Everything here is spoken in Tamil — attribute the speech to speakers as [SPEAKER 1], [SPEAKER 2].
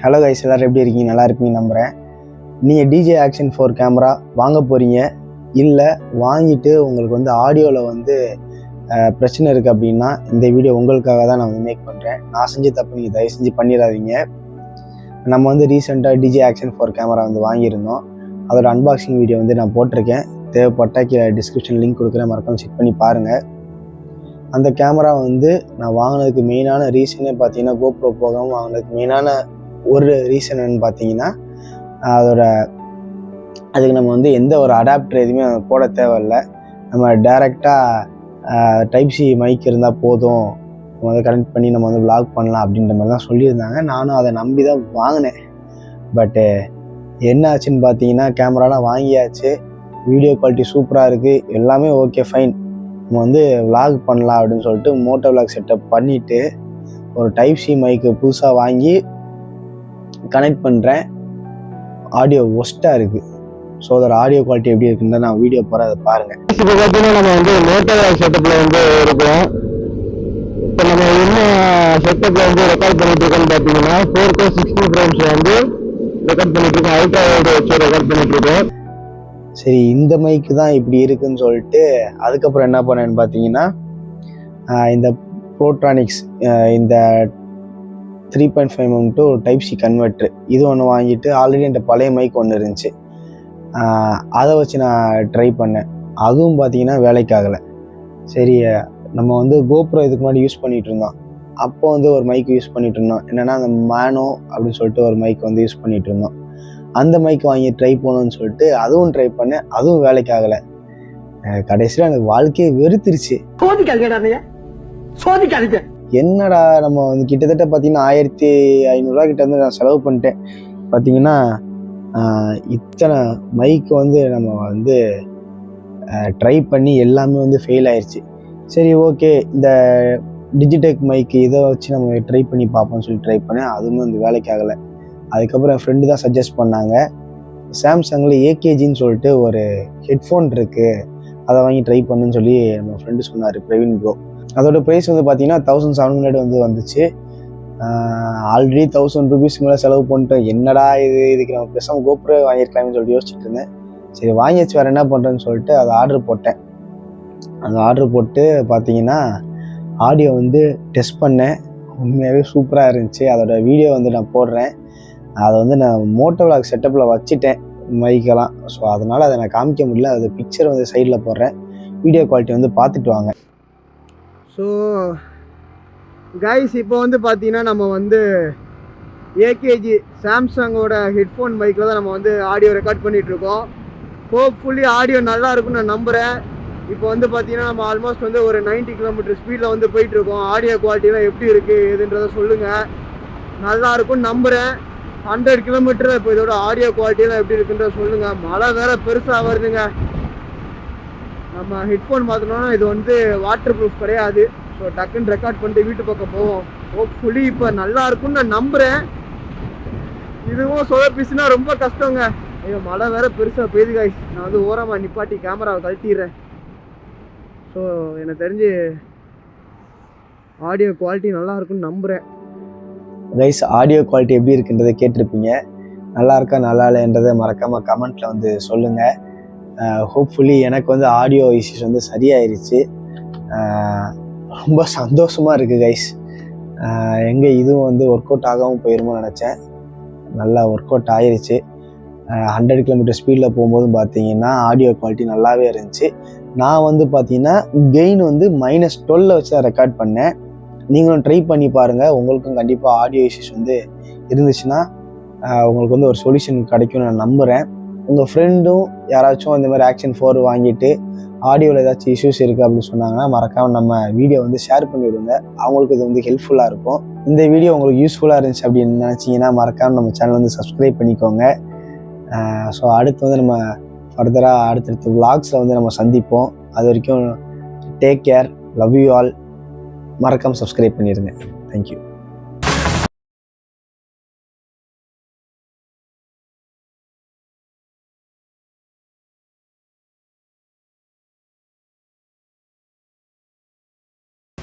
[SPEAKER 1] ஹலோ கைஸ், எல்லோரும் எப்படி இருக்கீங்க? நல்லா இருப்பீங்க நம்புகிறேன். நீங்கள் DJI Action 4 கேமரா வாங்க போகிறீங்க, இல்லை வாங்கிட்டு உங்களுக்கு வந்து ஆடியோவில் வந்து பிரச்சனை இருக்குது அப்படின்னா இந்த வீடியோ உங்களுக்காக தான் நான் வந்து மேக் பண்ணுறேன். நான் செஞ்ச தப்பு நீங்கள் தயவு செஞ்சு பண்ணிடாதீங்க. நம்ம வந்து ரீசெண்டாக DJI Action 4 கேமரா வந்து வாங்கியிருந்தோம். அதோட அன்பாக்சிங் வீடியோ வந்து நான் போட்டிருக்கேன். தேவைப்பட்ட கீழே டிஸ்கிரிப்ஷன் லிங்க் கொடுக்குறேன், மறக்காம செக் பண்ணி பாருங்கள். அந்த கேமரா வந்து நான் வாங்கினதுக்கு மெயினான ரீசனே பார்த்தீங்கன்னா, GoPro போகாமல் வாங்கினதுக்கு மெயினான ஒரு ரீசன் என்னன்னு பார்த்தீங்கன்னா, அதுக்கு நம்ம வந்து எந்த ஒரு அடாப்டர் எதுவுமே போட தேவையில்லை. நம்ம டைரெக்டாக டைப் சி மைக் இருந்தால் போதும், நம்ம வந்து கனெக்ட் பண்ணி நம்ம வந்து vlog பண்ணலாம் அப்படின்ற மாதிரி தான் சொல்லியிருந்தாங்க. நானும் அதை நம்பி தான் வாங்கினேன். பட்டு என்ன ஆச்சுன்னு பார்த்தீங்கன்னா, கேமராலாம் வாங்கியாச்சு, வீடியோ குவாலிட்டி சூப்பராக இருக்குது, எல்லாமே ஓகே ஃபைன். நம்ம வந்து vlog பண்ணலாம் அப்படின்னு சொல்லிட்டு மோட்டோ vlog செட்டப் பண்ணிவிட்டு ஒரு டைப் சி மைக்கு புதுசாக வாங்கி கனெக்ட் பண்ணுறேன். ஆடியோ ஒஸ்ட்டாக இருக்குது. ஸோ அதோட ஆடியோ குவாலிட்டி எப்படி இருக்குன்னு நான் வீடியோ போகிறேன், அதை பாருங்கள்.
[SPEAKER 2] இப்போ பார்த்தீங்கன்னா நம்ம வந்து மோட்டோ vlog செட்டப்பில் வந்து இருக்கோம். இப்போ நம்ம என்ன செட்டப்பில் வந்து ரெக்கார்ட் பண்ணிட்டு இருக்கோம்னு பார்த்தீங்கன்னா 4K 60 ஃப்ரேம்ஸ் வந்து ரெக்கார்ட் பண்ணிட்டு இருக்கோம். அல்ட்ரா வைட் வச்சு ரெக்கார்ட் பண்ணிட்டு இருக்கோம்.
[SPEAKER 1] சரி, இந்த மைக்கு தான் இப்படி இருக்குன்னு சொல்லிட்டு அதுக்கப்புறம் என்ன பண்ணேன்னு பார்த்தீங்கன்னா, இந்த ப்ரோட்ரானிக்ஸ் இந்த 3.5mm to type C converter இது ஒன்று வாங்கிட்டு, ஆல்ரெடி என்கிட்ட பழைய மைக் ஒன்று இருந்துச்சு, அதை வச்சு நான் ட்ரை பண்ணேன். அதுவும் பார்த்தீங்கன்னா வேலைக்காகலை. சரி, நம்ம வந்து GoPro இதுக்கு முன்னாடி யூஸ் பண்ணிகிட்டு இருந்தோம். அப்போ வந்து ஒரு மைக் யூஸ் பண்ணிகிட்டு இருந்தோம். என்னென்னா அந்த மேனோ அப்படின்னு சொல்லிட்டு ஒரு மைக் வந்து யூஸ் பண்ணிகிட்டு இருந்தோம். அந்த மைக் வாங்கி ட்ரை பண்ணணும்னு சொல்லிட்டு அதுவும் ட்ரை பண்ணேன், அதுவும் வேலைக்காகலை. கடைசியில் எனக்கு வாழ்க்கையை வெறுத்துருச்சு. என்னடா, நம்ம வந்து கிட்டத்தட்ட பார்த்தீங்கன்னா 1500 கிட்ட வந்து நான் செலவு பண்ணிட்டேன். பார்த்தீங்கன்னா இத்தனை மைக்கு வந்து நம்ம வந்து ட்ரை பண்ணி எல்லாமே வந்து ஃபெயில் ஆயிடுச்சு. சரி, ஓகே, இந்த டிஜிடெக் மைக்கு இதை வச்சு நம்ம ட்ரை பண்ணி பார்ப்போம்னு சொல்லி ட்ரை பண்ணேன், அதுவுமே வந்து வேலைக்காகலை. அதுக்கப்புறம் என் ஃப்ரெண்டு தான் சஜஸ்ட் பண்ணாங்க, சாம்சங்கில் ஏகேஜின்னு சொல்லிட்டு ஒரு ஹெட்ஃபோன் இருக்குது, அதை வாங்கி ட்ரை பண்ணுன்னு சொல்லி நம்ம ஃப்ரெண்டு சொன்னார், பிரவீன் ப்ரோ. அதோட ப்ரைஸ் வந்து பார்த்தீங்கன்னா 1700 வந்து வந்துச்சு. ஆல்ரெடி 1000 rupees மேலே செலவு பண்ணிட்டோம். என்னடா இதுக்கு நம்ம பேசாமல் GoPro வாங்கியிருக்கலாம்னு சொல்லிட்டு யோசிச்சுட்டு இருந்தேன். சரி, வாங்கியாச்சு, வேறு என்ன பண்ணுறேன்னு சொல்லிட்டு அதை ஆர்டர் போட்டேன். அந்த ஆர்டர் போட்டு பார்த்தீங்கன்னா ஆடியோ வந்து டெஸ்ட் பண்ணேன். உண்மையாகவே சூப்பராக இருந்துச்சு. அதோட வீடியோ வந்து நான் போடுறேன். அதை வந்து நான் மோட்டோ vlog செட்டப்பில் வச்சுட்டேன் மைக்கெல்லாம். ஸோ அதனால் அதை நான் காமிக்க முடியல. அது பிக்சர் வந்து சைடில் போடுறேன், வீடியோ குவாலிட்டி வந்து பார்த்துட்டு வாங்க.
[SPEAKER 2] ஸோ கைஸ், இப்போ வந்து பார்த்தீங்கன்னா நம்ம வந்து ஏகேஜி சாம்சங்கோட ஹெட்ஃபோன் மைக்கில் தான் நம்ம வந்து ஆடியோ ரெக்கார்ட் பண்ணிகிட்ருக்கோம். ஹோப்ஃபுல்லி ஆடியோ நல்லா இருக்குன்னு நான் நம்புகிறேன். இப்போ வந்து பார்த்தீங்கன்னா நம்ம ஆல்மோஸ்ட் வந்து ஒரு 90 km ஸ்பீடில் வந்து போயிட்டுருக்கோம். ஆடியோ குவாலிட்டிலாம் எப்படி இருக்குது எதுன்றதை சொல்லுங்கள். நல்லா இருக்குன்னு நம்புகிறேன். 100 km இப்போ இதோட ஆடியோ குவாலிட்டிலாம் எப்படி இருக்குன்றத சொல்லுங்கள். மழை வேறு பெருசாக வருதுங்க. நம்ம ஹெட்ஃபோன் மாற்றினோன்னா இது வந்து வாட்டர் ப்ரூஃப் கிடையாது. ஸோ டக்குன்னு ரெக்கார்ட் பண்ணிட்டு வீட்டு பக்கம் போவோம். ஹோப்ஃபுல்லி இப்போ நல்லா இருக்குன்னு நான் நம்புகிறேன். இதுவும் சொதப்பிச்சுன்னா ரொம்ப கஷ்டங்க. ஐயோ, மழை வேறு பெருசாக பெய்யுது கைஸ். நான் வந்து ஓரமாக நிப்பாட்டி கேமராவை கழட்டிடுறேன். ஸோ எனக்கு தெரிஞ்சு ஆடியோ குவாலிட்டி நல்லா இருக்குன்னு நம்புகிறேன்.
[SPEAKER 1] கைஸ், ஆடியோ குவாலிட்டி எப்படி இருக்குன்றதை கேட்டிருப்பீங்க. நல்லா இருக்கா நல்லா இல்லைன்றதை மறக்காமல் கமெண்ட்டில் வந்து சொல்லுங்கள். ஹோப்ஃபுல்லி எனக்கு வந்து ஆடியோ இஷ்யூஸ் வந்து சரியாயிருச்சு. ரொம்ப சந்தோஷமாக இருக்குது கைஸ். எங்கே இதுவும் வந்து ஒர்க் அவுட் ஆகாமல் போயிருமோ நினச்சேன். நல்லா ஒர்க் அவுட் ஆகிருச்சு. 100 km ஸ்பீடில் போகும்போது பார்த்தீங்கன்னா ஆடியோ குவாலிட்டி நல்லாவே இருந்துச்சு. நான் வந்து பார்த்தீங்கன்னா கெயின் வந்து -12 வச்சு தான் ரெக்கார்ட் பண்ணேன். நீங்களும் ட்ரை பண்ணி பாருங்கள். உங்களுக்கும் கண்டிப்பாக ஆடியோ இஷ்யூஸ் வந்து இருந்துச்சுன்னா உங்களுக்கு வந்து ஒரு சொல்யூஷன் கிடைக்கும்னு நான் நம்புகிறேன். உங்கள் ஃப்ரெண்டும் யாராச்சும் இந்த மாதிரி Action 4 வாங்கிட்டு ஆடியோவில் ஏதாச்சும் இஷ்யூஸ் இருக்குது அப்படின்னு சொன்னாங்கன்னா மறக்காமல் நம்ம வீடியோ வந்து ஷேர் பண்ணிவிடுங்க. அவங்களுக்கு இது வந்து ஹெல்ப்ஃபுல்லாக இருக்கும். இந்த வீடியோ உங்களுக்கு யூஸ்ஃபுல்லாக இருந்துச்சு அப்படின்னு நினச்சிங்கன்னா மறக்காமல் நம்ம சேனல் வந்து சப்ஸ்கிரைப் பண்ணிக்கோங்க. ஸோ அடுத்து வந்து நம்ம ஃபர்தராக அடுத்தடுத்த vlogsல வந்து நம்ம சந்திப்போம். அது வரைக்கும் take care, love you all. மறக்காமல் சப்ஸ்கிரைப் பண்ணிடுங்க. தேங்க்யூ.